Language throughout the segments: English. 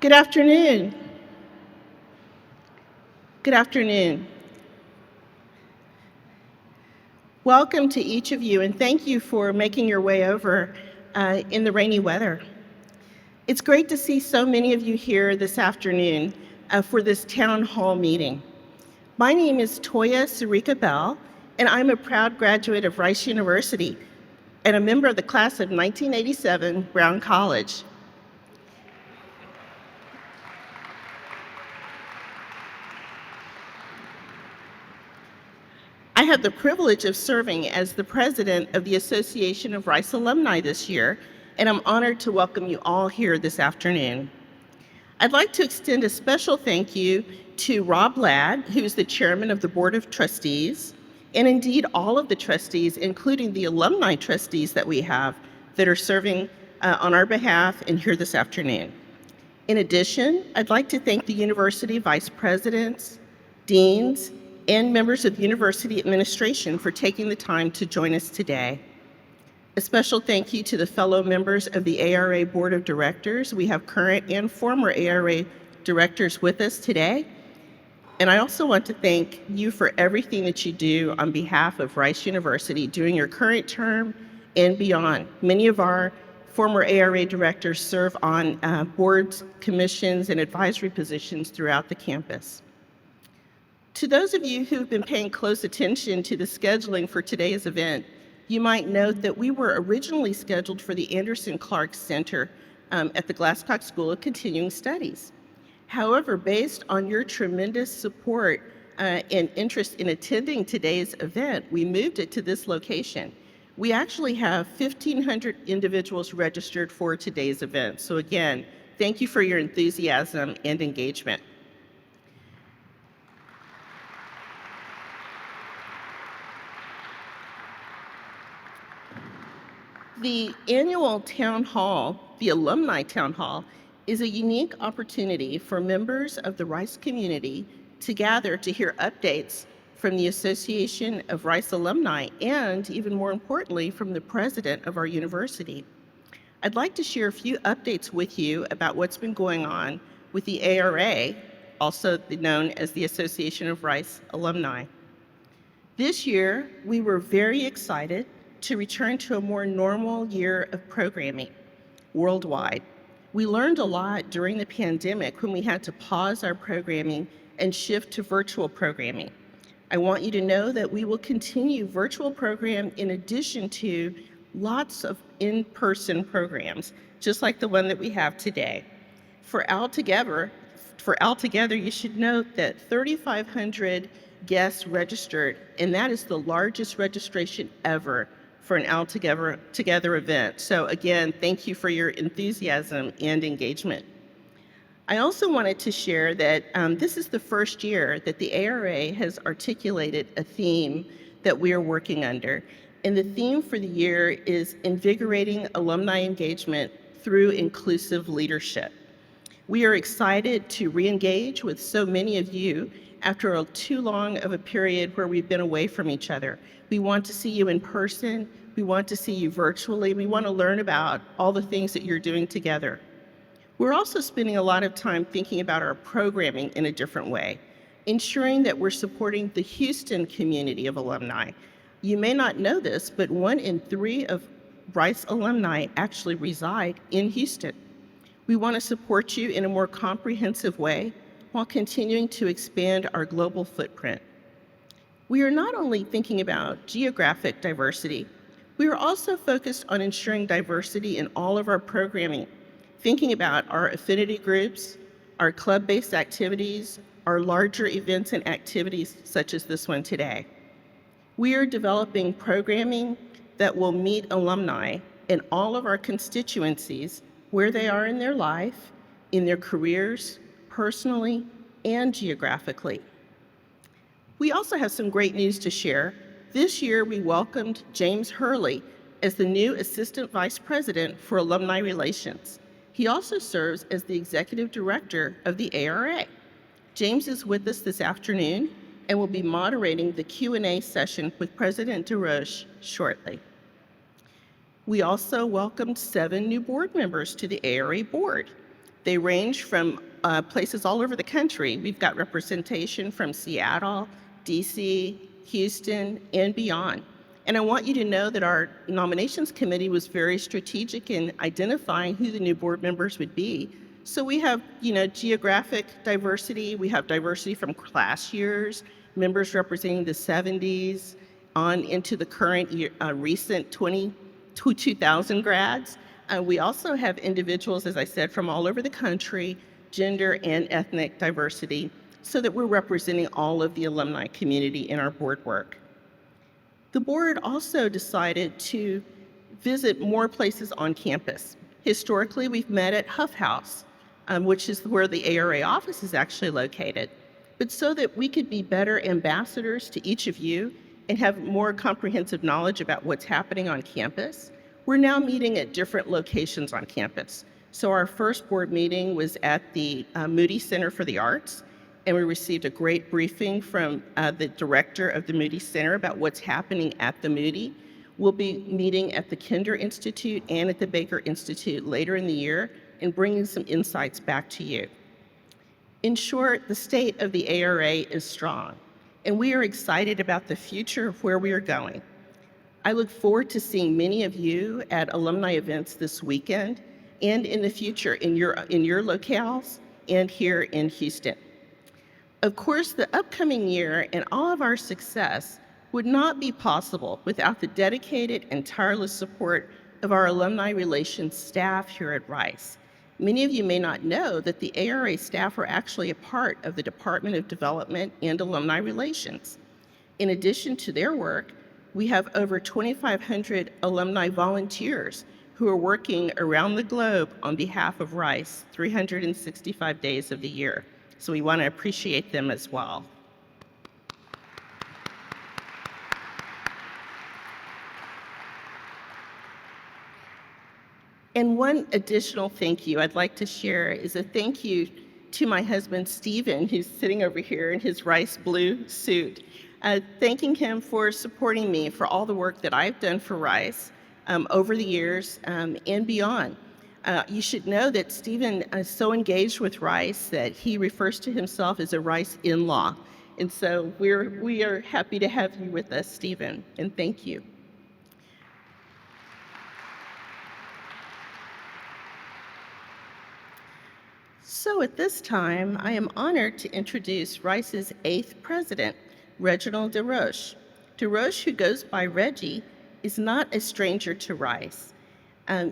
Good afternoon. Good afternoon. Welcome to each of you, and thank you for making your way over in the rainy weather. It's great to see so many of you here this afternoon for this town hall meeting. My name is Toya Sarika Bell, and I'm a proud graduate of Rice University and a member of the class of 1987 Brown College. I have the privilege of serving as the president of the Association of Rice Alumni this year, and I'm honored to welcome you all here this afternoon. I'd like to extend a special thank you to Rob Ladd, who is the chairman of the Board of Trustees, and indeed all of the trustees, including the alumni trustees that we have that are serving on our behalf and here this afternoon. In addition, I'd like to thank the university vice presidents, deans, and members of university administration for taking the time to join us today. A special thank you to the fellow members of the ARA Board of Directors. We have current and former ARA directors with us today. And I also want to thank you for everything that you do on behalf of Rice University during your current term and beyond. Many of our former ARA directors serve on boards, commissions, and advisory positions throughout the campus. To those of you who've been paying close attention to the scheduling for today's event, you might note that we were originally scheduled for the Anderson Clark Center at the Glasscock School of Continuing Studies. However, based on your tremendous support and interest in attending today's event, we moved it to this location. We actually have 1,500 individuals registered for today's event. So again, thank you for your enthusiasm and engagement. The annual town hall, the alumni town hall, is a unique opportunity for members of the Rice community to gather to hear updates from the Association of Rice Alumni and, even more importantly, from the president of our university. I'd like to share a few updates with you about what's been going on with the ARA, also known as the Association of Rice Alumni. This year, we were very excited to return to a more normal year of programming worldwide. We learned a lot during the pandemic when we had to pause our programming and shift to virtual programming. I want you to know that we will continue virtual program in addition to lots of in-person programs, just like the one that we have today. For altogether, you should note that 3,500 guests registered, and that is the largest registration ever for an All Together event. So again, thank you for your enthusiasm and engagement. I also wanted to share that this is the first year that the ARA has articulated a theme that we are working under. And the theme for the year is invigorating alumni engagement through inclusive leadership. We are excited to re-engage with so many of you after too long of a period where we've been away from each other. We want to see you in person. We want to see you virtually. We want to learn about all the things that you're doing together. We're also spending a lot of time thinking about our programming in a different way, ensuring that we're supporting the Houston community of alumni. You may not know this, but 1 in 3 of Rice alumni actually reside in Houston. We want to support you in a more comprehensive way while continuing to expand our global footprint. We are not only thinking about geographic diversity, we are also focused on ensuring diversity in all of our programming, thinking about our affinity groups, our club-based activities, our larger events and activities such as this one today. We are developing programming that will meet alumni in all of our constituencies where they are in their life, in their careers, personally, and geographically. We also have some great news to share. This year, we welcomed James Hurley as the new Assistant Vice President for Alumni Relations. He also serves as the Executive Director of the ARA. James is with us this afternoon, and will be moderating the Q&A session with President DesRoches shortly. We also welcomed 7 new board members to the ARA board. They range from places all over the country. We've got representation from Seattle, DC, Houston, and beyond. And I want you to know that our nominations committee was very strategic in identifying who the new board members would be. So we have, geographic diversity. We have diversity from class years, members representing the 70s on into the current year, recent 2000 grads. We also have individuals, as I said, from all over the country, gender and ethnic diversity, so that we're representing all of the alumni community in our board work. The board also decided to visit more places on campus. Historically, we've met at Huff House, which is where the ARA office is actually located. But so that we could be better ambassadors to each of you and have more comprehensive knowledge about what's happening on campus, we're now meeting at different locations on campus. So our first board meeting was at the Moody Center for the Arts, and we received a great briefing from the director of the Moody Center about what's happening at the Moody. We'll be meeting at the Kinder Institute and at the Baker Institute later in the year and bringing some insights back to you. In short, the state of the ARA is strong, and we are excited about the future of where we are going. I look forward to seeing many of you at alumni events this weekend and in the future in your locales and here in Houston. Of course, the upcoming year and all of our success would not be possible without the dedicated and tireless support of our alumni relations staff here at Rice. Many of you may not know that the ARA staff are actually a part of the Department of Development and Alumni Relations. In addition to their work, we have over 2,500 alumni volunteers who are working around the globe on behalf of Rice 365 days of the year. So we want to appreciate them as well. And one additional thank you I'd like to share is a thank you to my husband, Stephen, who's sitting over here in his rice blue suit, thanking him for supporting me for all the work that I've done for Rice over the years and beyond. You should know that Stephen is so engaged with Rice that he refers to himself as a Rice in-law. And so we are happy to have you with us, Stephen, and thank you. So at this time, I am honored to introduce Rice's 8th president, Reginald DesRoches. DesRoches, who goes by Reggie, is not a stranger to Rice.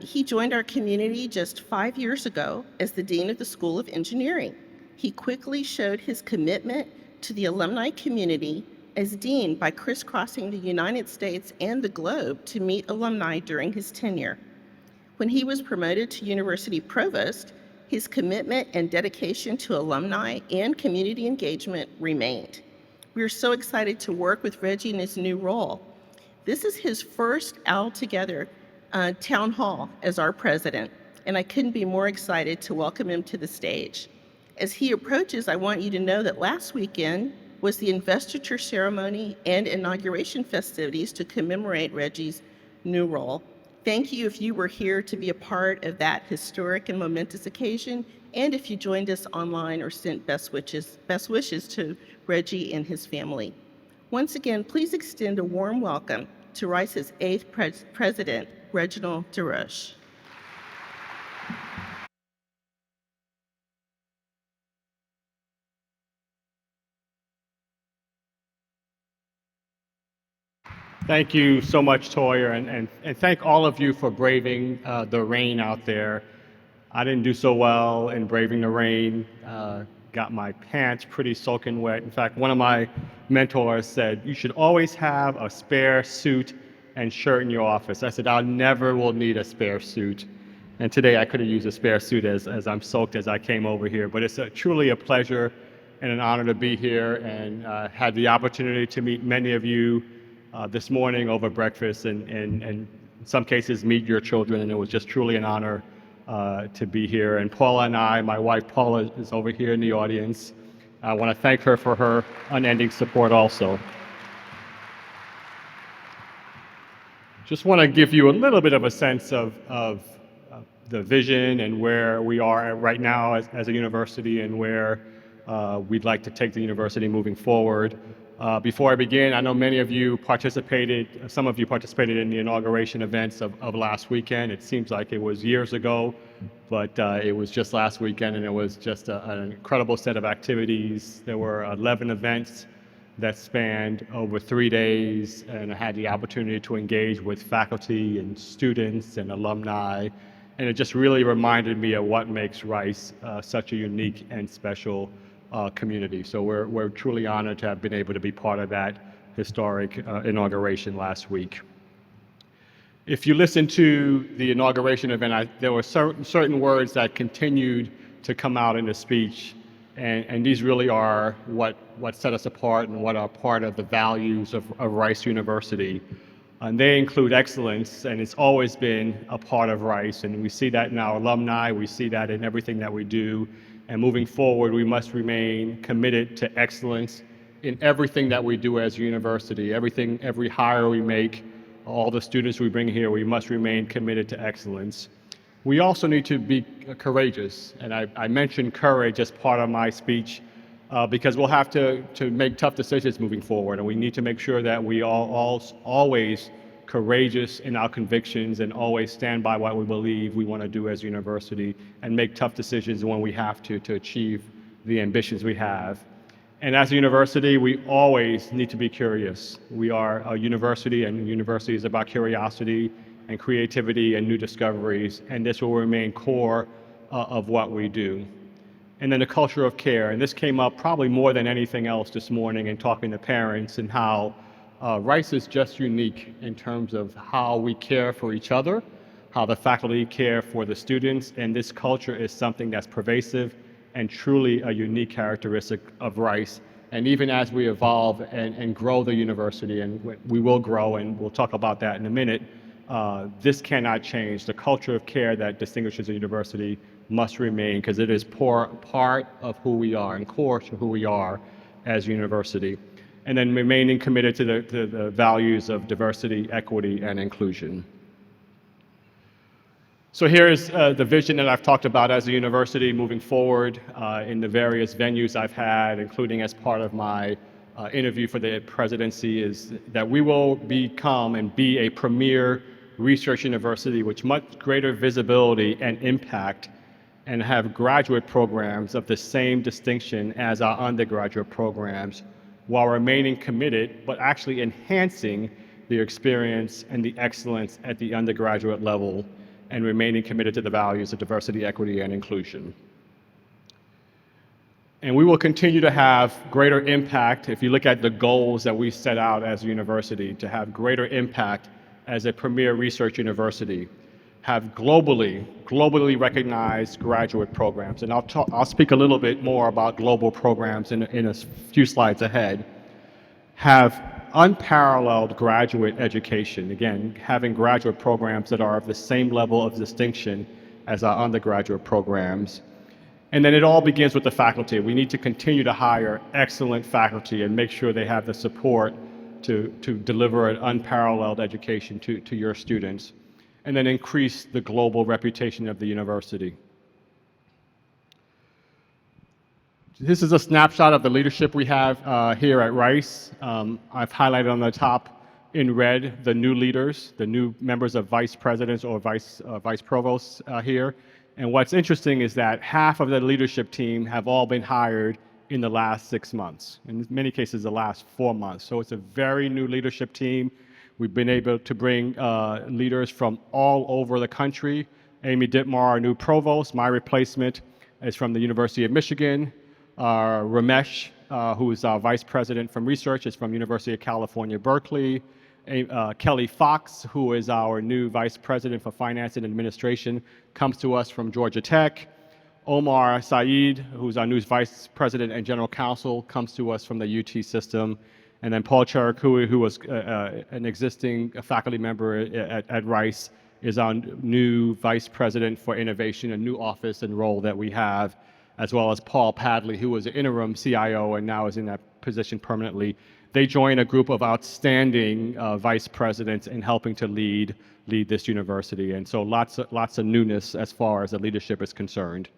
He joined our community just 5 years ago as the Dean of the School of Engineering. He quickly showed his commitment to the alumni community as Dean by crisscrossing the United States and the globe to meet alumni during his tenure. When he was promoted to University Provost, his commitment and dedication to alumni and community engagement remained. We are so excited to work with Reggie in his new role. This is his first all-together town hall as our president, and I couldn't be more excited to welcome him to the stage. As he approaches, I want you to know that last weekend was the investiture ceremony and inauguration festivities to commemorate Reggie's new role. Thank you if you were here to be a part of that historic and momentous occasion, and if you joined us online or sent best wishes to Reggie and his family. Once again, please extend a warm welcome to Rice's 8th president, Reginald DesRoches. Thank you so much, Toya, and thank all of you for braving the rain out there. I didn't do so well in braving the rain. Got my pants pretty soaking wet. In fact, one of my mentors said, "You should always have a spare suit and shirt in your office." I said, "I never will need a spare suit." And today I could have used a spare suit as I'm soaked as I came over here. But it's truly a pleasure and an honor to be here and had the opportunity to meet many of you this morning over breakfast and in some cases meet your children, and it was just truly an honor to be here. And Paula and I, my wife Paula is over here in the audience. I want to thank her for her unending support also. Just want to give you a little bit of a sense of the vision and where we are at right now as a university and where we'd like to take the university moving forward. Before I begin, I know many of you participated, some of you participated in the inauguration events of last weekend. It seems like it was years ago, but it was just last weekend, and it was just an incredible set of activities. There were 11 events that spanned over 3 days, and I had the opportunity to engage with faculty and students and alumni, and it just really reminded me of what makes Rice such a unique and special community. So we're truly honored to have been able to be part of that historic inauguration last week. If you listen to the inauguration event, there were certain words that continued to come out in the speech, and these really are what set us apart and what are part of the values of Rice University. And they include excellence, and it's always been a part of Rice, and we see that in our alumni, we see that in everything that we do. And moving forward, we must remain committed to excellence in everything that we do as a university. Every hire we make, all the students we bring here, we must remain committed to excellence. We also need to be courageous, and I mentioned courage as part of my speech because we'll have to make tough decisions moving forward, and we need to make sure that we are always courageous in our convictions and always stand by what we believe we want to do as a university and make tough decisions when we have to achieve the ambitions we have. And as a university, we always need to be curious. We are a university, and university is about curiosity and creativity and new discoveries, and this will remain core of what we do. And then the culture of care, and this came up probably more than anything else this morning in talking to parents, and how Rice is just unique in terms of how we care for each other, how the faculty care for the students, and this culture is something that's pervasive and truly a unique characteristic of Rice. And even as we evolve and grow the university, and we will grow, and we'll talk about that in a minute, this cannot change. The culture of care that distinguishes a university must remain, because it is part of who we are and core to who we are as a university. And then remaining committed to the values of diversity, equity, and inclusion. So here's the vision that I've talked about as a university moving forward in the various venues I've had, including as part of my interview for the presidency, is that we will become and be a premier research university with much greater visibility and impact, and have graduate programs of the same distinction as our undergraduate programs, while remaining committed, but actually enhancing the experience and the excellence at the undergraduate level, and remaining committed to the values of diversity, equity, and inclusion. And we will continue to have greater impact. If you look at the goals that we set out as a university, to have greater impact as a premier research university, have globally recognized graduate programs. And I'll speak a little bit more about global programs in a few slides ahead. Have unparalleled graduate education. Again, having graduate programs that are of the same level of distinction as our undergraduate programs. And then it all begins with the faculty. We need to continue to hire excellent faculty and make sure they have the support to deliver an unparalleled education to your students, and then increase the global reputation of the university. This is a snapshot of the leadership we have here at Rice. I've highlighted on the top in red the new leaders, the new members of vice presidents or vice provosts here. And what's interesting is that half of the leadership team have all been hired in the last 6 months, in many cases the last 4 months. So it's a very new leadership team. We've been able to bring leaders from all over the country. Amy Dittmar, our new provost. My replacement is from the University of Michigan. Ramesh, who is our vice president from research, is from University of California, Berkeley. Kelly Fox, who is our new vice president for finance and administration, comes to us from Georgia Tech. Omar Saeed, who's our new vice president and general counsel, comes to us from the UT system. And then Paul Charakui, who was an existing faculty member at Rice, is our new vice president for innovation, a new office and role that we have as well as Paul Padley, who was an interim CIO and now is in that position permanently. They join a group of outstanding vice presidents in helping to lead this university. And so lots of newness as far as the leadership is concerned.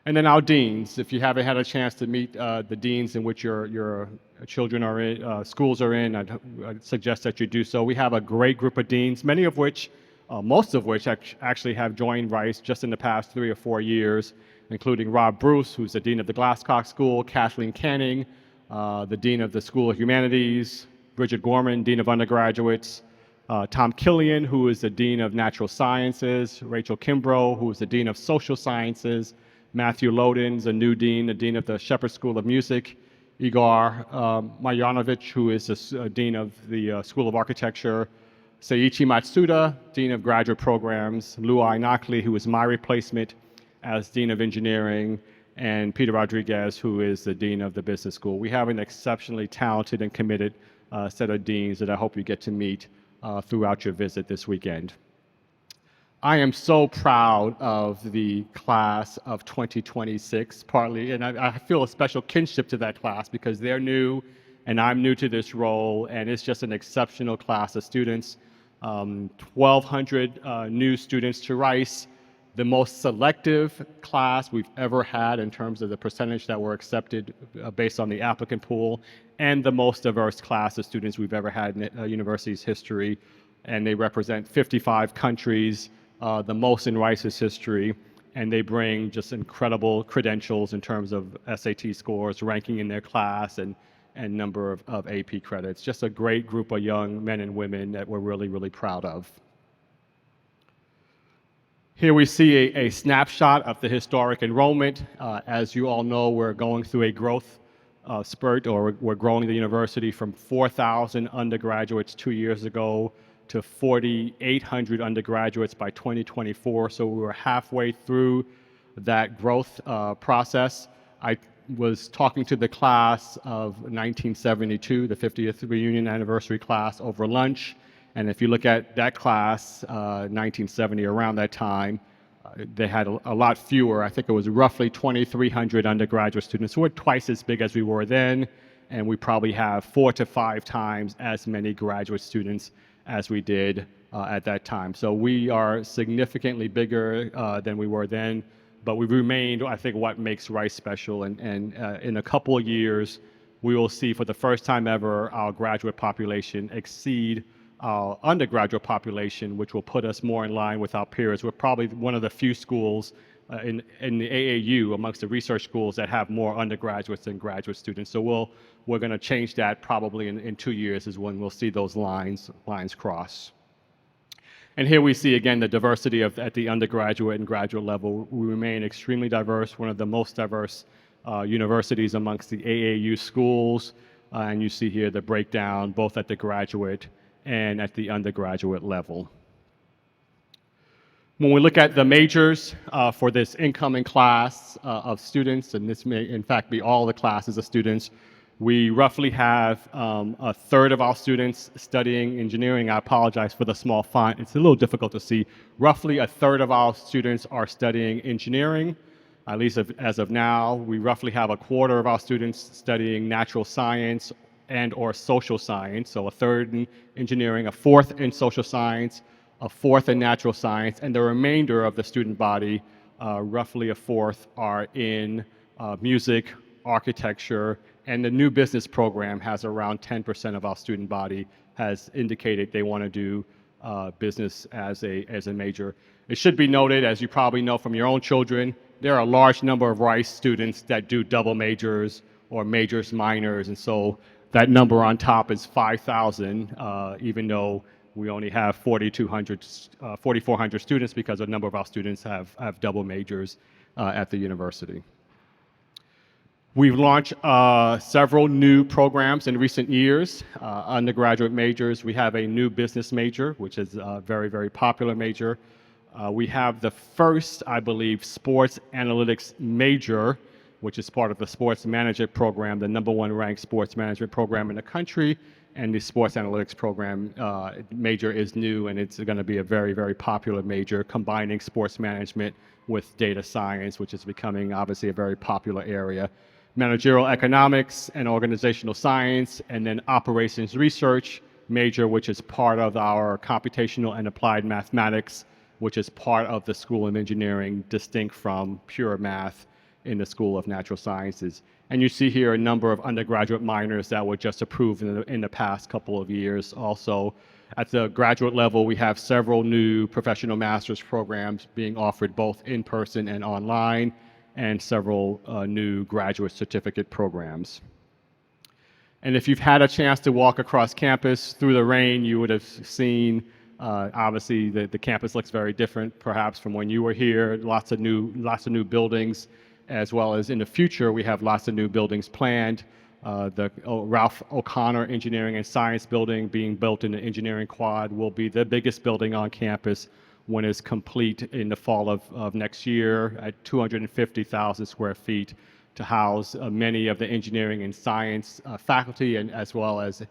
And then our deans, if you haven't had a chance to meet the deans in which your children are in, schools are in, I'd suggest that you do so. We have a great group of deans, many of which, most of which actually have joined Rice just in the past 3 or 4 years, including Rob Bruce, who's the dean of the Glasscock School, Kathleen Canning, the dean of the School of Humanities, Bridget Gorman, dean of undergraduates, Tom Killian, who is the dean of natural sciences, Rachel Kimbrough, who is the dean of social sciences, Matthew Loden's a new dean, the dean of the Shepherd School of Music, Igor Marjanovic, who is the dean of the School of Architecture, Seiichi Matsuda, dean of graduate programs, Luai Nakli, who is my replacement as dean of engineering, and Peter Rodriguez, who is the dean of the business school. We have an exceptionally talented and committed set of deans that I hope you get to meet throughout your visit this weekend. I am so proud of the class of 2026, partly, and I feel a special kinship to that class because they're new and I'm new to this role, and it's just an exceptional class of students. 1,200 new students to Rice, the most selective class we've ever had in terms of the percentage that were accepted based on the applicant pool, and the most diverse class of students we've ever had in the university's history. And they represent 55 countries, the most in Rice's history, and they bring just incredible credentials in terms of SAT scores, ranking in their class, and number of AP credits. Just a great group of young men and women that we're really, really proud of. Here we see a snapshot of the historic enrollment. As you all know, we're going through a growth spurt, or we're growing the university from 4,000 undergraduates 2 years ago to 4,800 undergraduates by 2024. So we were halfway through that growth process. I was talking to the class of 1972, the 50th reunion anniversary class, over lunch. And if you look at that class, 1970, around that time, they had a lot fewer. I think it was roughly 2,300 undergraduate students. So we're twice as big as we were then, and we probably have 4 to 5 times as many graduate students as we did at that time. So we are significantly bigger than we were then, but we've remained, I think, what makes Rice special. And in a couple of years, we will see for the first time ever our graduate population exceed our undergraduate population, which will put us more in line with our peers. We're probably one of the few schools in the AAU amongst the research schools that have more undergraduates than graduate students. So we're going to change that probably in 2 years is when we'll see those lines cross. And here we see again the diversity at the undergraduate and graduate level. We remain extremely diverse, one of the most diverse universities amongst the AAU schools. And you see here the breakdown both at the graduate and at the undergraduate level. When we look at the majors for this incoming class of students, and this may in fact be all the classes of students, we roughly have a third of our students studying engineering. I apologize for the small font. It's a little difficult to see. Roughly a third of our students are studying engineering, at least as of now. We roughly have a quarter of our students studying natural science and or social science, so a third in engineering, a fourth in social science, a fourth in natural science, and the remainder of the student body, roughly a fourth, are in music, architecture, and the new business program has around 10% of our student body has indicated they want to do business as a major. It should be noted, as you probably know from your own children, there are a large number of Rice students that do double majors or majors minors, and so that number on top is 5,000, even though we only have 4,400 students because a number of our students have double majors at the university. We've launched several new programs in recent years. Undergraduate majors, we have a new business major, which is a very, very popular major. We have the first, I believe, sports analytics major which is part of the sports management program, the #1 ranked sports management program in the country. And the sports analytics program major is new, and it's going to be a very, very popular major, combining sports management with data science, which is becoming obviously a very popular area. Managerial economics and organizational science, and then operations research major, which is part of our computational and applied mathematics, which is part of the School of Engineering, distinct from pure math in the School of Natural Sciences. And you see here a number of undergraduate minors that were just approved in the past couple of years. Also, at the graduate level, we have several new professional master's programs being offered both in person and online, and several new graduate certificate programs. And if you've had a chance to walk across campus through the rain, you would have seen, obviously, the campus looks very different, perhaps, from when you were here. Lots of new buildings, as well as in the future, we have lots of new buildings planned. The Ralph O'Connor Engineering and Science Building, being built in the engineering quad, will be the biggest building on campus when it's complete in the fall of next year, at 250,000 square feet, to house many of the engineering and science faculty, and as well as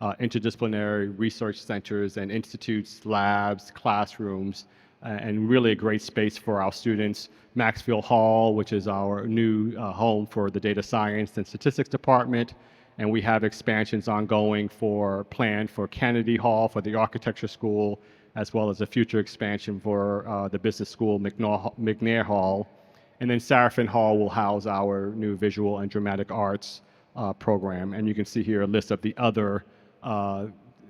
interdisciplinary research centers and institutes, labs, classrooms, and really a great space for our students. Maxfield Hall, which is our new home for the data science and statistics department, and we have expansions ongoing planned for Kennedy Hall for the architecture school, as well as a future expansion for the business school, McNair Hall. And then Sarafin Hall will house our new visual and dramatic arts program. And you can see here a list of the other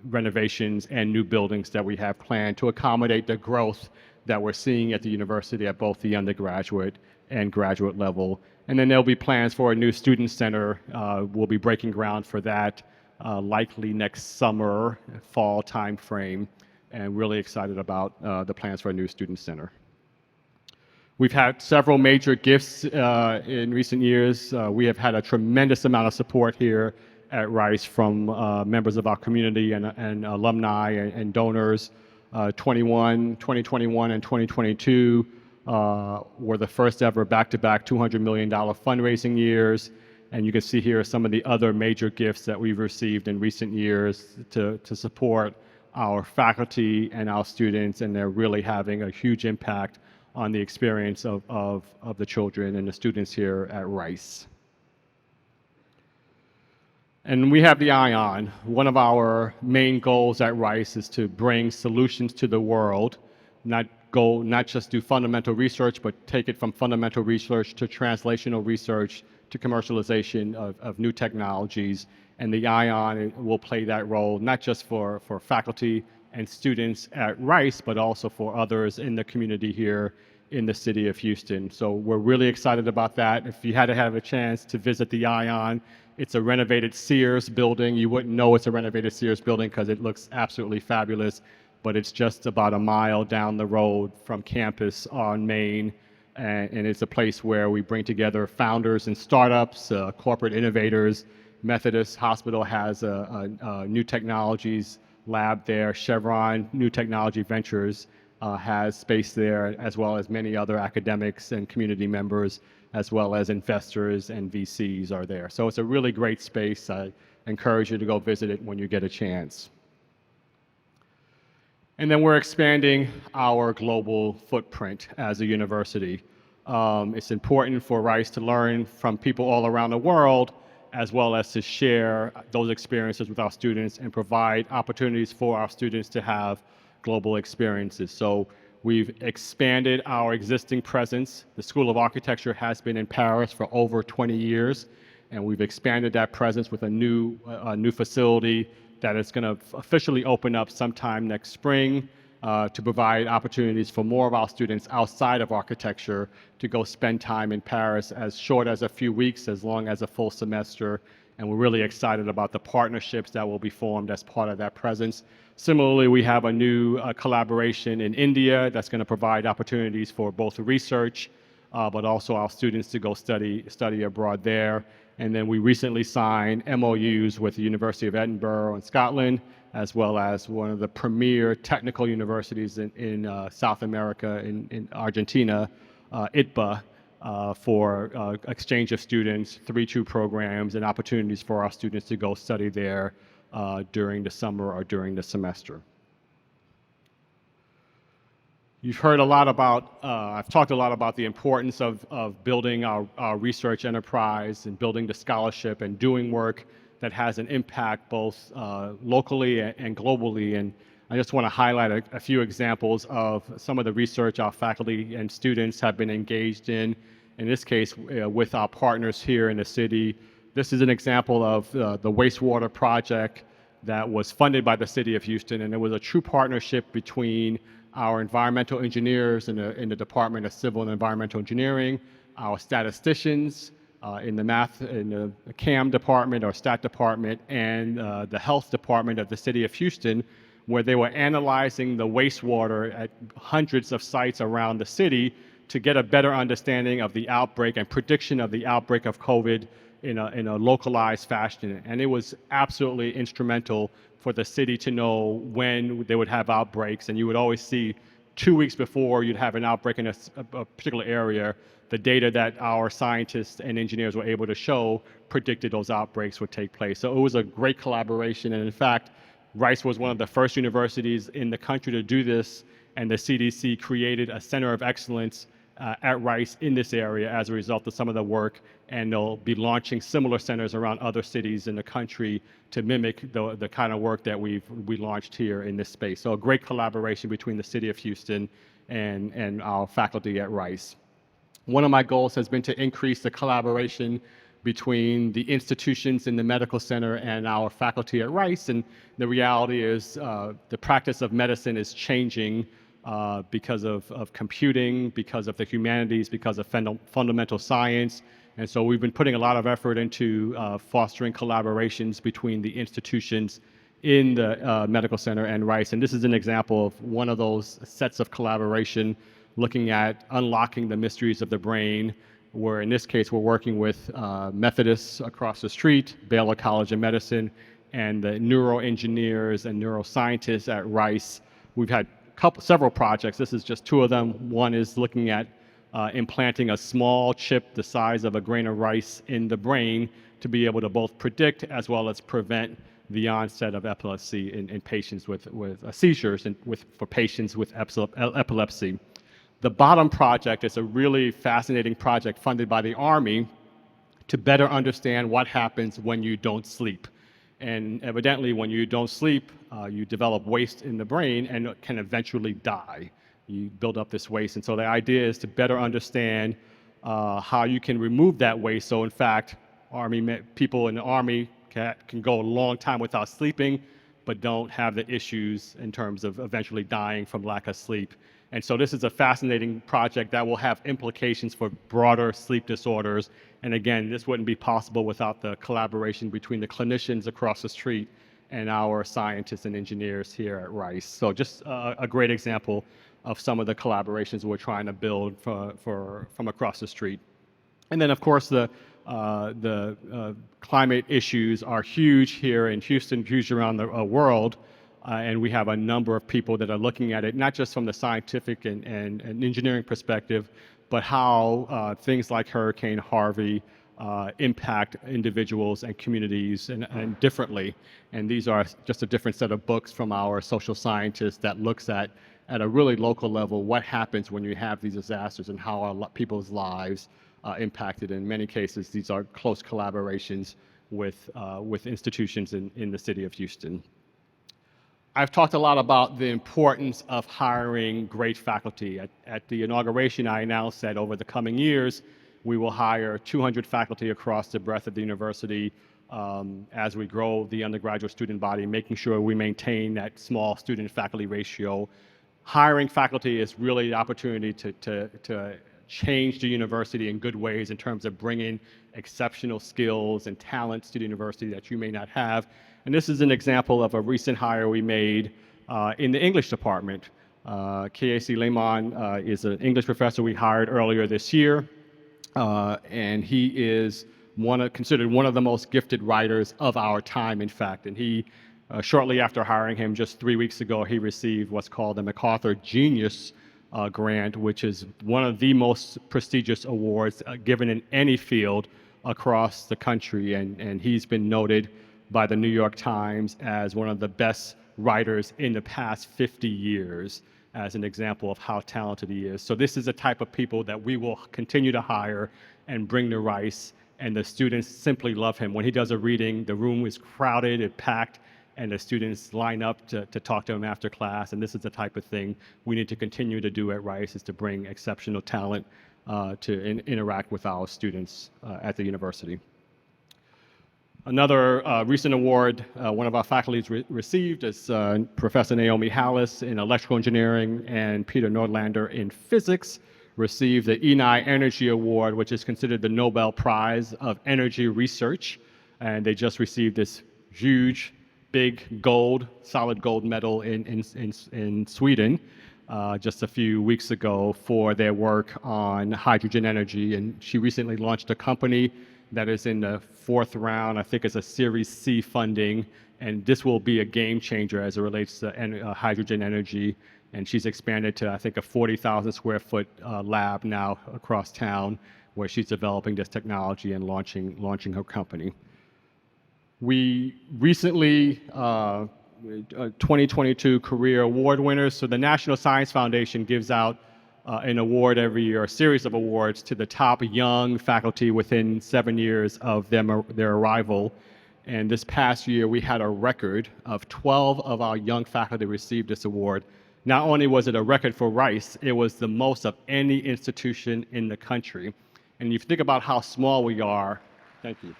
renovations and new buildings that we have planned to accommodate the growth that we're seeing at the university at both the undergraduate and graduate level. And then there'll be plans for a new student center. We'll be breaking ground for that likely next summer, fall timeframe, and really excited about the plans for a new student center. We've had several major gifts in recent years. We have had a tremendous amount of support here at Rice from members of our community and alumni and donors. 2021 and 2022 were the first ever back-to-back $200 million fundraising years. And you can see here some of the other major gifts that we've received in recent years to support our faculty and our students, and they're really having a huge impact on the experience of the children and the students here at Rice. And we have the ION. One of our main goals at Rice is to bring solutions to the world, not just do fundamental research, but take it from fundamental research to translational research to commercialization of new technologies. And the ION will play that role, not just for faculty and students at Rice, but also for others in the community here in the city of Houston. So we're really excited about that. If you had to have a chance to visit the ION, it's a renovated Sears building. You wouldn't know it's a renovated Sears building because it looks absolutely fabulous, but it's just about a mile down the road from campus on Main. And it's a place where we bring together founders and startups, corporate innovators. Methodist Hospital has a new technologies lab there. Chevron New Technology Ventures has space there, as well as many other academics and community members, as well as investors and VCs are there. So it's a really great space. I encourage you to go visit it when you get a chance. And then we're expanding our global footprint as a university. It's important for Rice to learn from people all around the world, as well as to share those experiences with our students and provide opportunities for our students to have global experiences. So we've expanded our existing presence. The School of Architecture has been in Paris for over 20 years, and we've expanded that presence with a new facility that is going to officially open up sometime next spring to provide opportunities for more of our students outside of architecture to go spend time in Paris, as short as a few weeks, as long as a full semester. And we're really excited about the partnerships that will be formed as part of that presence. Similarly, we have a new collaboration in India that's going to provide opportunities for both research, but also our students to go study abroad there. And then we recently signed MOUs with the University of Edinburgh in Scotland, as well as one of the premier technical universities in South America, in Argentina, ITBA, for exchange of students, 3-2 programs, and opportunities for our students to go study there during the summer or during the semester. You've heard a lot about, I've talked a lot about the importance of building our research enterprise and building the scholarship and doing work that has an impact both locally and globally. And I just want to highlight a few examples of some of the research our faculty and students have been engaged in this case with our partners here in the city. This is an example of the wastewater project that was funded by the city of Houston, and it was a true partnership between our environmental engineers in the Department of Civil and Environmental Engineering, our statisticians in the CAM department or stat department, and the health department of the city of Houston, where they were analyzing the wastewater at hundreds of sites around the city to get a better understanding of the outbreak and prediction of the outbreak of COVID in a localized fashion. And it was absolutely instrumental for the city to know when they would have outbreaks. And you would always see 2 weeks before you'd have an outbreak in a particular area, the data that our scientists and engineers were able to show predicted those outbreaks would take place. So it was a great collaboration. And in fact, Rice was one of the first universities in the country to do this, and the CDC created a center of excellence at Rice in this area as a result of some of the work, and they'll be launching similar centers around other cities in the country to mimic the kind of work that we launched here in this space. So a great collaboration between the city of Houston and our faculty at Rice. One of my goals has been to increase the collaboration between the institutions in the medical center and our faculty at Rice, and the reality is the practice of medicine is changing because of computing, because of the humanities, because of fundamental science. And so we've been putting a lot of effort into fostering collaborations between the institutions in the medical center and Rice. And this is an example of one of those sets of collaboration looking at unlocking the mysteries of the brain, where in this case we're working with Methodists across the street, Baylor College of Medicine, and the neuroengineers and neuroscientists at Rice. We've had several projects. This is just two of them. One is looking at implanting a small chip the size of a grain of rice in the brain to be able to both predict as well as prevent the onset of epilepsy in patients with seizures and for patients with epilepsy. The bottom project is a really fascinating project funded by the Army to better understand what happens when you don't sleep. And evidently, when you don't sleep, you develop waste in the brain and can eventually die. You build up this waste. And so the idea is to better understand how you can remove that waste. So in fact, people in the Army can go a long time without sleeping, but don't have the issues in terms of eventually dying from lack of sleep. And so this is a fascinating project that will have implications for broader sleep disorders. And again, this wouldn't be possible without the collaboration between the clinicians across the street and our scientists and engineers here at Rice. So just a great example of some of the collaborations we're trying to build from across the street. And then of course the climate issues are huge here in Houston, huge around the world. And we have a number of people that are looking at it, not just from the scientific and engineering perspective, but how things like Hurricane Harvey impact individuals and communities and differently. And these are just a different set of books from our social scientists that looks at a really local level what happens when you have these disasters and how are people's lives impacted. In many cases, these are close collaborations with institutions in the city of Houston. I've talked a lot about the importance of hiring great faculty. At the inauguration, I announced that over the coming years, we will hire 200 faculty across the breadth of the university as we grow the undergraduate student body, making sure we maintain that small student-faculty ratio. Hiring faculty is really the opportunity to change the university in good ways in terms of bringing exceptional skills and talents to the university that you may not have. And this is an example of a recent hire we made in the English department. K.A.C. Lehman is an English professor we hired earlier this year, and he is considered one of the most gifted writers of our time, in fact. And he, shortly after hiring him, just 3 weeks ago, he received what's called the MacArthur Genius grant, which is one of the most prestigious awards given in any field across the country. And he's been noted by the New York Times as one of the best writers in the past 50 years as an example of how talented he is. So this is the type of people that we will continue to hire and bring to Rice, and the students simply love him. When he does a reading, the room is crowded and packed, and the students line up to talk to him after class. And this is the type of thing we need to continue to do at Rice, is to bring exceptional talent to interact with our students at the university. Another recent award one of our faculty received is Professor Naomi Hallis in electrical engineering, and Peter Nordlander in physics received the Enei Energy Award, which is considered the Nobel Prize of Energy Research. And they just received this huge, big solid gold medal in Sweden just a few weeks ago for their work on hydrogen energy. And she recently launched a company that is in the fourth round. I think it's a Series C funding, and this will be a game changer as it relates to hydrogen energy. And she's expanded to, I think, a 40,000 square foot lab now across town, where she's developing this technology and launching her company. We recently 2022 career award winners. So the National Science Foundation gives out an award every year, a series of awards to the top young faculty within 7 years of their arrival. And this past year, we had a record of 12 of our young faculty received this award. Not only was it a record for Rice, it was the most of any institution in the country. And if you think about how small we are, thank you.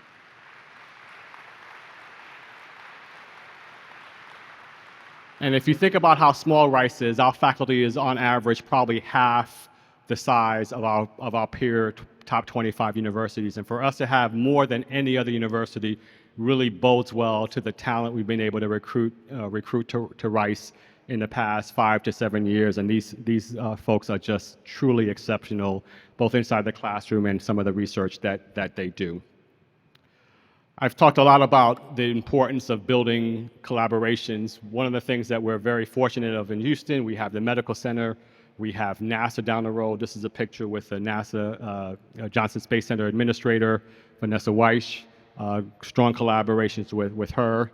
And if you think about how small Rice is, our faculty is on average probably half the size of our peer top 25 universities. And for us to have more than any other university really bodes well to the talent we've been able to recruit to Rice in the past 5 to 7 years. And these folks are just truly exceptional, both inside the classroom and some of the research that they do. I've talked a lot about the importance of building collaborations. One of the things that we're very fortunate of in Houston, we have the medical center, we have NASA down the road. This is a picture with the NASA Johnson Space Center administrator, Vanessa Weish. Strong collaborations with her.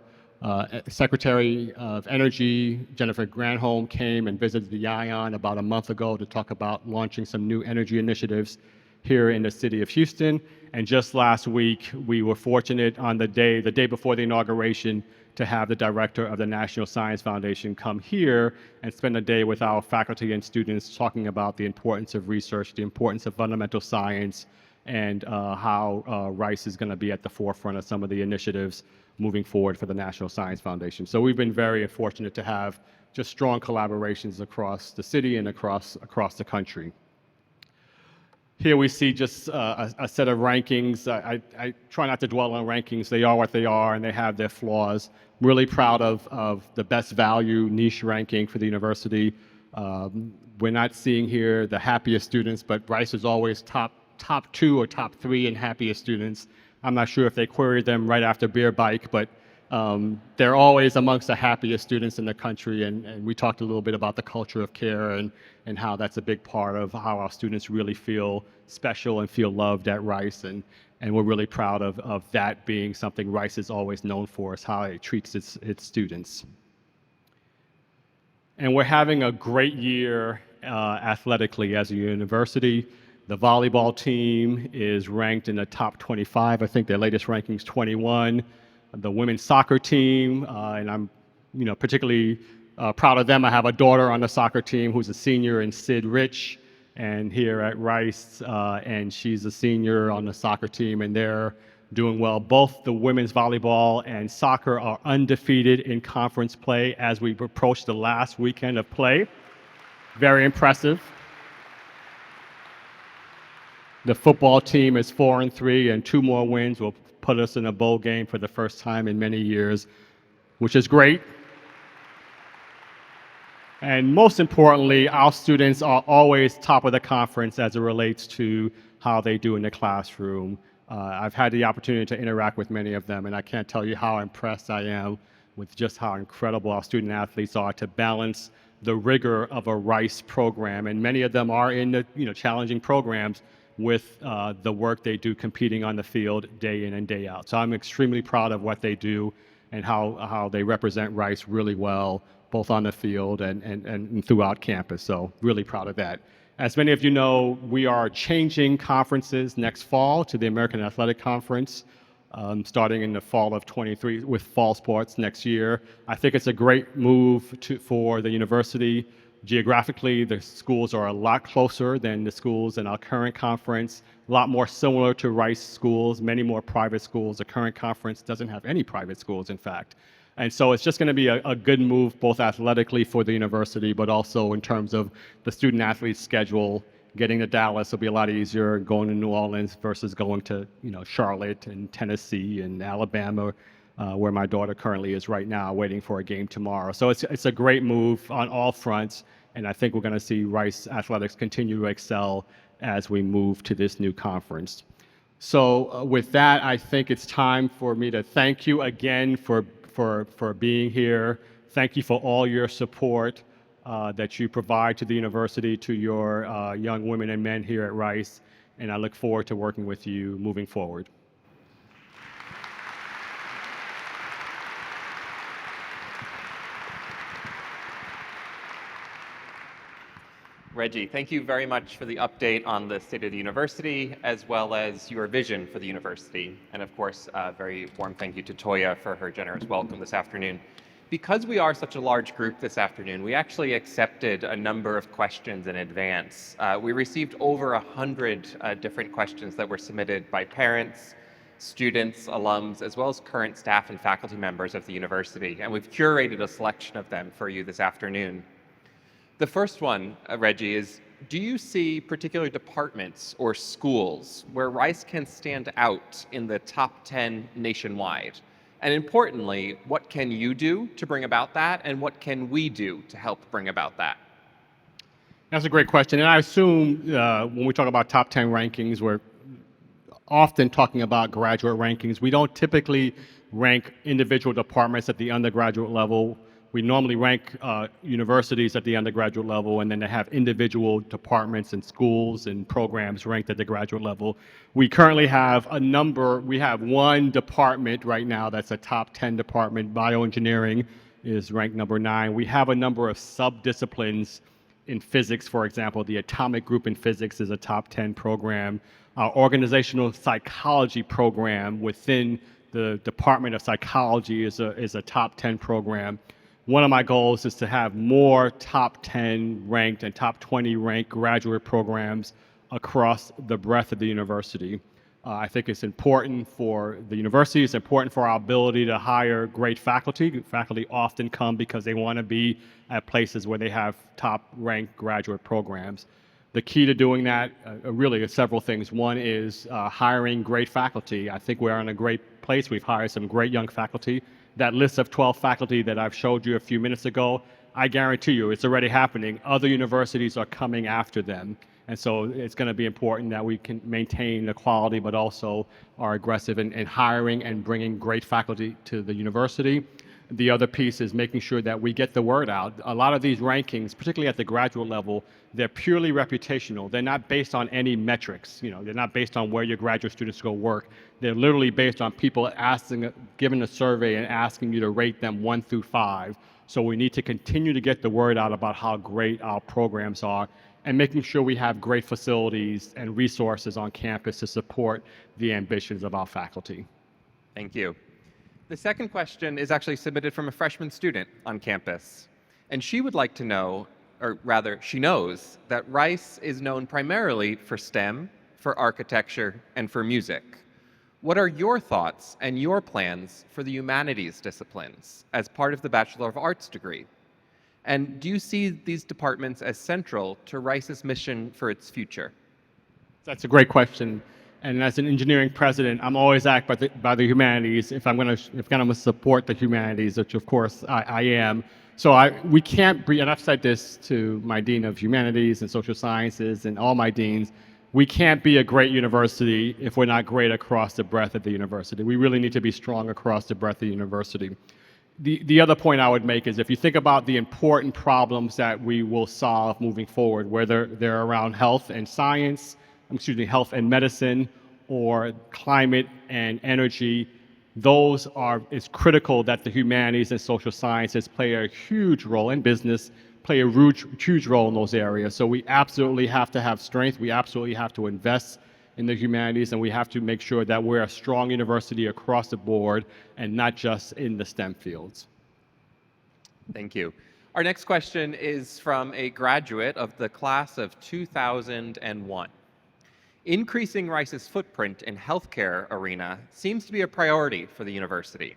Secretary of Energy, Jennifer Granholm, came and visited the ION about a month ago to talk about launching some new energy initiatives here in the city of Houston. And just last week, we were fortunate on the day before the inauguration, to have the director of the National Science Foundation come here and spend a day with our faculty and students talking about the importance of research, the importance of fundamental science, and how Rice is going to be at the forefront of some of the initiatives moving forward for the National Science Foundation. So we've been very fortunate to have just strong collaborations across the city and across the country. Here we see just a set of rankings. I try not to dwell on rankings. They are what they are, and they have their flaws. I'm really proud of the best value niche ranking for the university. We're not seeing here the happiest students, but Rice is always top 2 or top 3 in happiest students. I'm not sure if they queried them right after Beer Bike, but they're always amongst the happiest students in the country. And we talked a little bit about the culture of care and how that's a big part of how our students really feel special and feel loved at Rice. And we're really proud of that being something Rice is always known for, is how it treats its students. And we're having a great year athletically as a university. The volleyball team is ranked in the top 25. I think their latest ranking is 21. The women's soccer team, and I'm particularly proud of them. I have a daughter on the soccer team who's a senior in Sid Rich, and here at Rice, and she's a senior on the soccer team, and they're doing well. Both the women's volleyball and soccer are undefeated in conference play as we approach the last weekend of play. Very impressive. The football team is 4-3, and 2 more wins will put us in a bowl game for the first time in many years, which is great. And most importantly, our students are always top of the conference as it relates to how they do in the classroom. I've had the opportunity to interact with many of them, and I can't tell you how impressed I am with just how incredible our student athletes are to balance the rigor of a Rice program, and many of them are in the challenging programs with the work they do competing on the field day in and day out. So I'm extremely proud of what they do and how they represent Rice really well, both on the field and throughout campus. So really proud of that. As many of you know, we are changing conferences next fall to the American Athletic Conference, starting in the fall of 23 with fall sports next year. I think it's a great move for the university. Geographically, the schools are a lot closer than the schools in our current conference, a lot more similar to Rice schools, many more private schools. The current conference doesn't have any private schools, in fact. And so it's just going to be a good move, both athletically for the university, but also in terms of the student athlete schedule. Getting to Dallas will be a lot easier, going to New Orleans versus going to Charlotte and Tennessee and Alabama, where my daughter currently is right now, waiting for a game tomorrow. So it's a great move on all fronts, and I think we're going to see Rice athletics continue to excel as we move to this new conference. So with that, I think it's time for me to thank you again for being here. Thank you for all your support that you provide to the university, to your young women and men here at Rice, and I look forward to working with you moving forward. Reggie, thank you very much for the update on the state of the university, as well as your vision for the university. And of course, a very warm thank you to Toya for her generous welcome this afternoon. Because we are such a large group this afternoon, we actually accepted a number of questions in advance. We received over 100 different questions that were submitted by parents, students, alums, as well as current staff and faculty members of the university. And we've curated a selection of them for you this afternoon. The first one, Reggie, is do you see particular departments or schools where Rice can stand out in the top 10 nationwide? And importantly, what can you do to bring about that, and what can we do to help bring about that? That's a great question. And I assume when we talk about top 10 rankings, we're often talking about graduate rankings. We don't typically rank individual departments at the undergraduate level. We normally rank universities at the undergraduate level, and then they have individual departments and schools and programs ranked at the graduate level. We currently have we have one department right now that's a top 10 department. Bioengineering is ranked number 9. We have a number of sub-disciplines in physics, for example. The atomic group in physics is a top 10 program. Our organizational psychology program within the Department of Psychology is a top 10 program. One of my goals is to have more top 10 ranked and top 20 ranked graduate programs across the breadth of the university. I think it's important for the university, it's important for our ability to hire great faculty. Faculty often come because they want to be at places where they have top ranked graduate programs. The key to doing that really is several things. One is hiring great faculty. I think we're in a great place. We've hired some great young faculty. That list of 12 faculty that I've showed you a few minutes ago, I guarantee you it's already happening. Other universities are coming after them. And so it's going to be important that we can maintain the quality, but also are aggressive in hiring and bringing great faculty to the university. The other piece is making sure that we get the word out. A lot of these rankings, particularly at the graduate level, they're purely reputational. They're not based on any metrics. They're not based on where your graduate students go work. They're literally based on people giving a survey and asking you to rate them 1 through 5. So we need to continue to get the word out about how great our programs are, and making sure we have great facilities and resources on campus to support the ambitions of our faculty. Thank you. The second question is actually submitted from a freshman student on campus. And she would like to know, or rather, she knows that Rice is known primarily for STEM, for architecture, and for music. What are your thoughts and your plans for the humanities disciplines as part of the Bachelor of Arts degree? And do you see these departments as central to Rice's mission for its future? That's a great question. And as an engineering president, I'm always asked by the humanities if I'm going to support the humanities, which of course I am. So we can't be, and I've said this to my dean of humanities and social sciences and all my deans, we can't be a great university if we're not great across the breadth of the university. We really need to be strong across the breadth of the university. The other point I would make is if you think about the important problems that we will solve moving forward, whether they're around health and science, health and medicine, or climate and energy, it's critical that the humanities and social sciences play a huge role, in business, play a huge role in those areas. So we absolutely have to have strength. We absolutely have to invest in the humanities, and we have to make sure that we're a strong university across the board and not just in the STEM fields. Thank you. Our next question is from a graduate of the class of 2001. Increasing Rice's footprint in healthcare arena seems to be a priority for the university.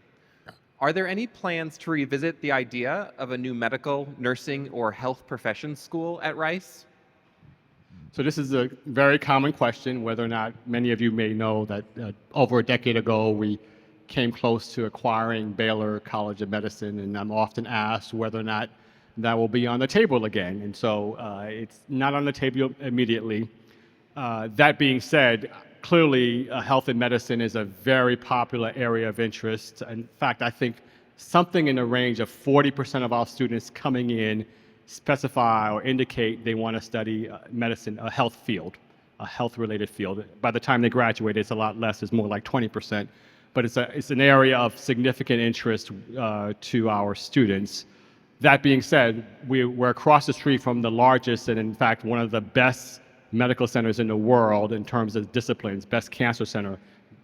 Are there any plans to revisit the idea of a new medical, nursing, or health professions school at Rice? So this is a very common question, whether or not many of you may know that over a decade ago, we came close to acquiring Baylor College of Medicine, and I'm often asked whether or not that will be on the table again. And so it's not on the table immediately. That being said, clearly health and medicine is a very popular area of interest. In fact, I think something in the range of 40% of our students coming in specify or indicate they want to study medicine, a health field, a health-related field. By the time they graduate, it's a lot less, it's more like 20%. But it's an area of significant interest to our students. That being said, we're across the street from the largest and in fact one of the best medical centers in the world in terms of disciplines, best cancer center,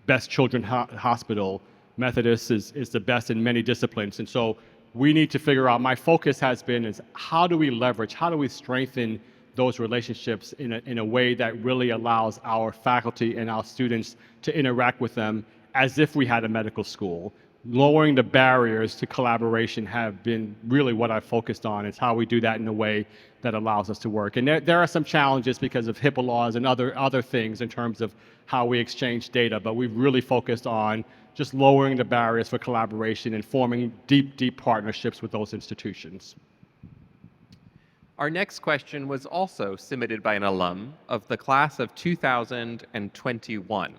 best children's hospital. Methodist is the best in many disciplines. And so we need to figure out, my focus has been is how do we leverage, how do we strengthen those relationships in a way that really allows our faculty and our students to interact with them as if we had a medical school. Lowering the barriers to collaboration have been really what I've focused on. It's how we do that in a way that allows us to work. And there are some challenges because of HIPAA laws and other things in terms of how we exchange data, but we've really focused on just lowering the barriers for collaboration and forming deep partnerships with those institutions. Our next question was also submitted by an alum of the class of 2021.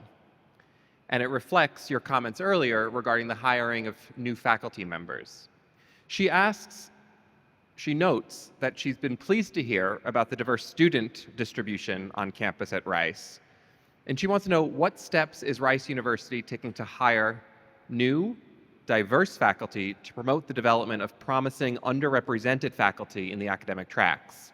And it reflects your comments earlier regarding the hiring of new faculty members. She notes that she's been pleased to hear about the diverse student distribution on campus at Rice. And she wants to know, what steps is Rice University taking to hire new, diverse faculty to promote the development of promising underrepresented faculty in the academic tracks?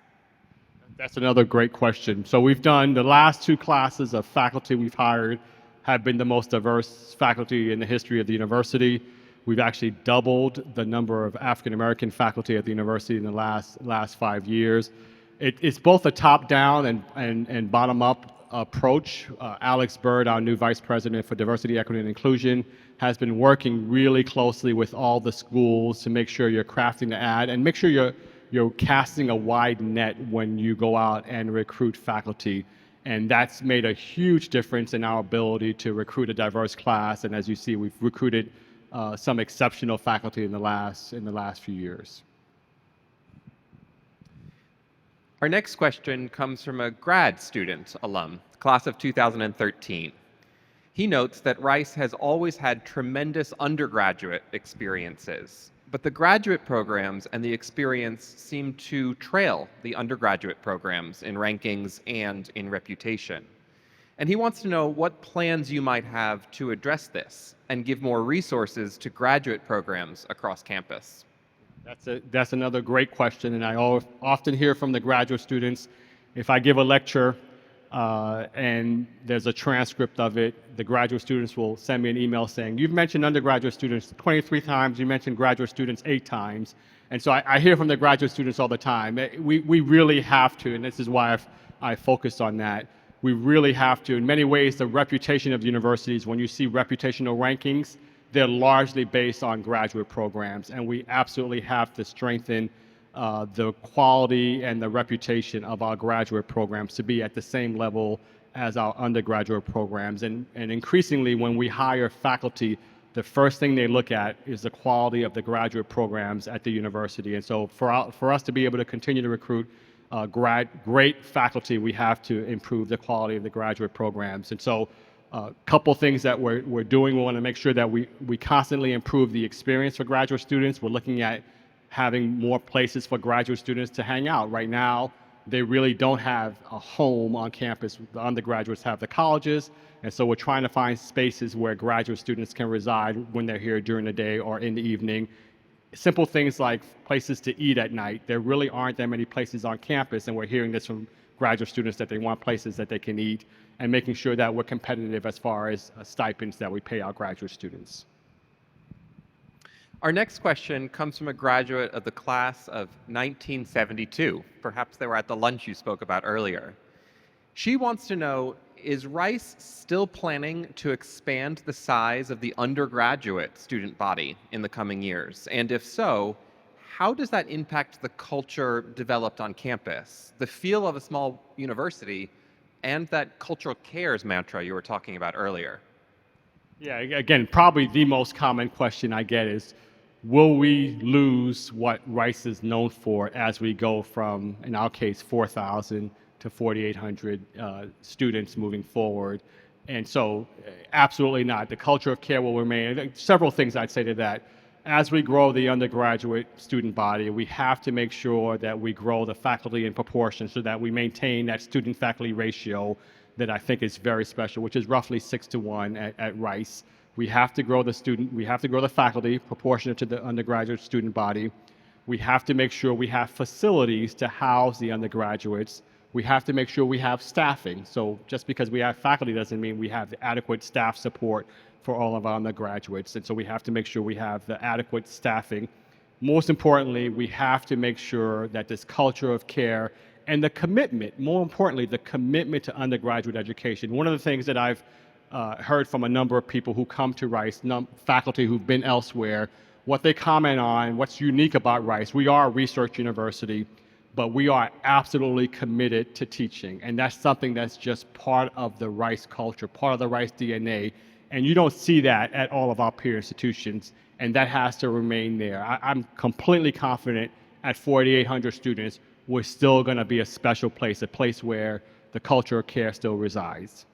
That's another great question. So we've done the last two classes of faculty we've hired have been the most diverse faculty in the history of the university. We've actually doubled the number of African American faculty at the university in the last 5 years. It's both a top-down and bottom-up approach. Alex Bird, our new Vice President for Diversity, Equity, and Inclusion, has been working really closely with all the schools to make sure you're crafting the ad and make sure you're casting a wide net when you go out and recruit faculty. And that's made a huge difference in our ability to recruit a diverse class. And as you see, we've recruited some exceptional faculty in the last few years. Our next question comes from a grad student alum, class of 2013. He notes that Rice has always had tremendous undergraduate experiences, but the graduate programs and the experience seem to trail the undergraduate programs in rankings and in reputation. And he wants to know what plans you might have to address this and give more resources to graduate programs across campus. That's another great question, and I often hear from the graduate students, if I give a lecture and there's a transcript of it, the graduate students will send me an email saying, you've mentioned undergraduate students 23 times, you mentioned graduate students 8 times. And so I hear from the graduate students all the time. We really have to, and this is why I focused on that. We really have to. In many ways, the reputation of universities, when you see reputational rankings, they're largely based on graduate programs, and we absolutely have to strengthen the quality and the reputation of our graduate programs to be at the same level as our undergraduate programs. And increasingly, when we hire faculty, the first thing they look at is the quality of the graduate programs at the university. And so for us to be able to continue to recruit great faculty, we have to improve the quality of the graduate programs. And so A couple things that we're doing. We want to make sure that we constantly improve the experience for graduate students. We're looking at having more places for graduate students to hang out. Right now, they really don't have a home on campus. The undergraduates have the colleges, and so we're trying to find spaces where graduate students can reside when they're here during the day or in the evening. Simple things like places to eat at night. There really aren't that many places on campus, and we're hearing this from graduate students that they want places that they can eat, and making sure that we're competitive as far as stipends that we pay our graduate students. Our next question comes from a graduate of the class of 1972. Perhaps they were at the lunch you spoke about earlier. She wants to know, is Rice still planning to expand the size of the undergraduate student body in the coming years? And if so, how does that impact the culture developed on campus, the feel of a small university, and that cultural cares mantra you were talking about earlier? Yeah, again, probably the most common question I get is, will we lose what Rice is known for as we go from, in our case, 4,000 to 4,800 students moving forward? And so absolutely not. The culture of care will remain. Several things I'd say to that. As we grow the undergraduate student body, we have to make sure that we grow the faculty in proportion so that we maintain that student-faculty ratio that I think is very special, which is roughly 6-to-1 at Rice. We have to grow the faculty proportionate to the undergraduate student body. We have to make sure we have facilities to house the undergraduates. We have to make sure we have staffing. So just because we have faculty doesn't mean we have the adequate staff support for all of our undergraduates. And so we have to make sure we have the adequate staffing. Most importantly, we have to make sure that this culture of care and the commitment, more importantly, the commitment to undergraduate education. One of the things that I've heard from a number of people who come to Rice, faculty who've been elsewhere, what they comment on, what's unique about Rice. We are a research university, but we are absolutely committed to teaching. And that's something that's just part of the Rice culture, part of the Rice DNA. And you don't see that at all of our peer institutions, and that has to remain there. I'm completely confident at 4,800 students, we're still going to be a special place, a place where the culture of care still resides.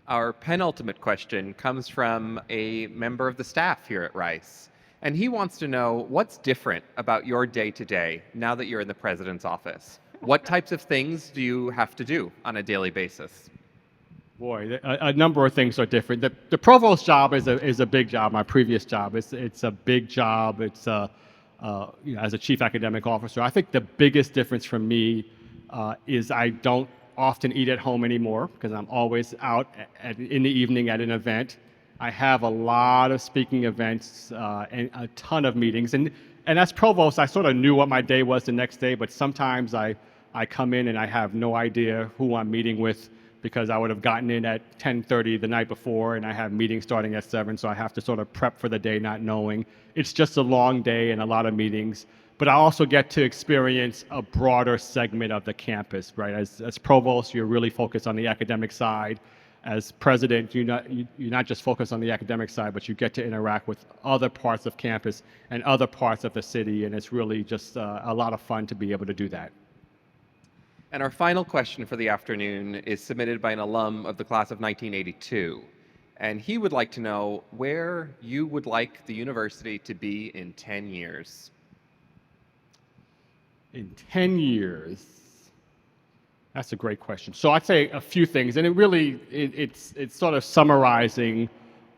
Our penultimate question comes from a member of the staff here at Rice, and he wants to know what's different about your day-to-day now that you're in the president's office. What types of things do you have to do on a daily basis? Boy, a number of things are different. The provost job is a big job. My previous job, it's a big job. It's as a chief academic officer. I think the biggest difference for me is I don't often eat at home anymore because I'm always out in the evening at an event. I have a lot of speaking events and a ton of meetings. And as provost, I sort of knew what my day was the next day, but sometimes I come in and I have no idea who I'm meeting with because I would have gotten in at 10:30 the night before and I have meetings starting at 7, so I have to sort of prep for the day not knowing. It's just a long day and a lot of meetings. But I also get to experience a broader segment of the campus, right? As provost, you're really focused on the academic side. As president, you're not just focused on the academic side, but you get to interact with other parts of campus and other parts of the city, and it's really just a lot of fun to be able to do that. And our final question for the afternoon is submitted by an alum of the class of 1982. And he would like to know where you would like the university to be in 10 years. In 10 years, that's a great question. So I'd say a few things, and it's sort of summarizing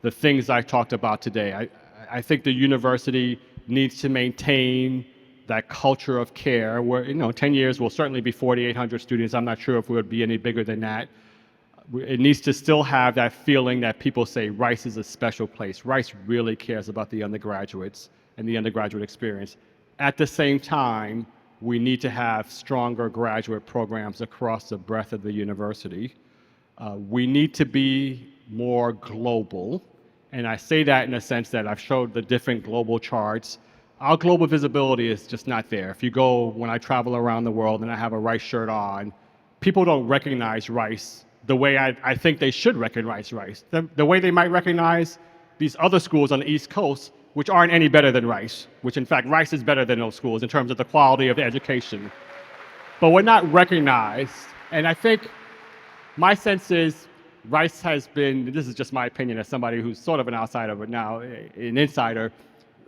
the things I talked about today. I think the university needs to maintain that culture of care where, 10 years will certainly be 4,800 students. I'm not sure if we would be any bigger than that. It needs to still have that feeling that people say Rice is a special place. Rice really cares about the undergraduates and the undergraduate experience. At the same time, we need to have stronger graduate programs across the breadth of the university. We need to be more global. And I say that in a sense that I've showed the different global charts. Our global visibility is just not there. If you go, when I travel around the world and I have a Rice shirt on, people don't recognize Rice the way I think they should recognize Rice. The way they might recognize these other schools on the East Coast, which aren't any better than Rice, which in fact Rice is better than those schools in terms of the quality of the education. But we're not recognized, and I think my sense is Rice has been, this is just my opinion as somebody who's sort of an outsider, but now an insider,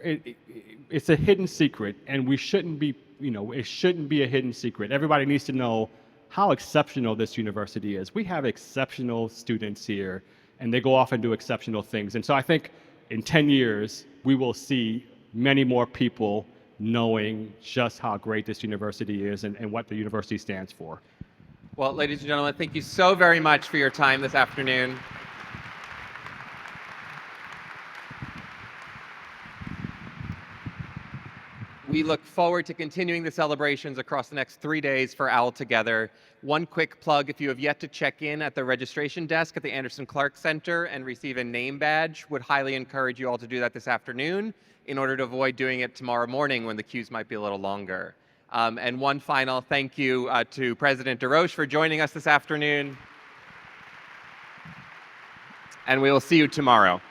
it's a hidden secret, and we shouldn't be, it shouldn't be a hidden secret. Everybody needs to know how exceptional this university is. We have exceptional students here, and they go off and do exceptional things. And so I think in 10 years, we will see many more people knowing just how great this university is and what the university stands for. Well, ladies and gentlemen, thank you so very much for your time this afternoon. We look forward to continuing the celebrations across the next 3 days for OWL Together. One quick plug, if you have yet to check in at the registration desk at the Anderson Clark Center and receive a name badge, would highly encourage you all to do that this afternoon in order to avoid doing it tomorrow morning when the queues might be a little longer. And one final thank you to President DesRoches for joining us this afternoon. And we will see you tomorrow.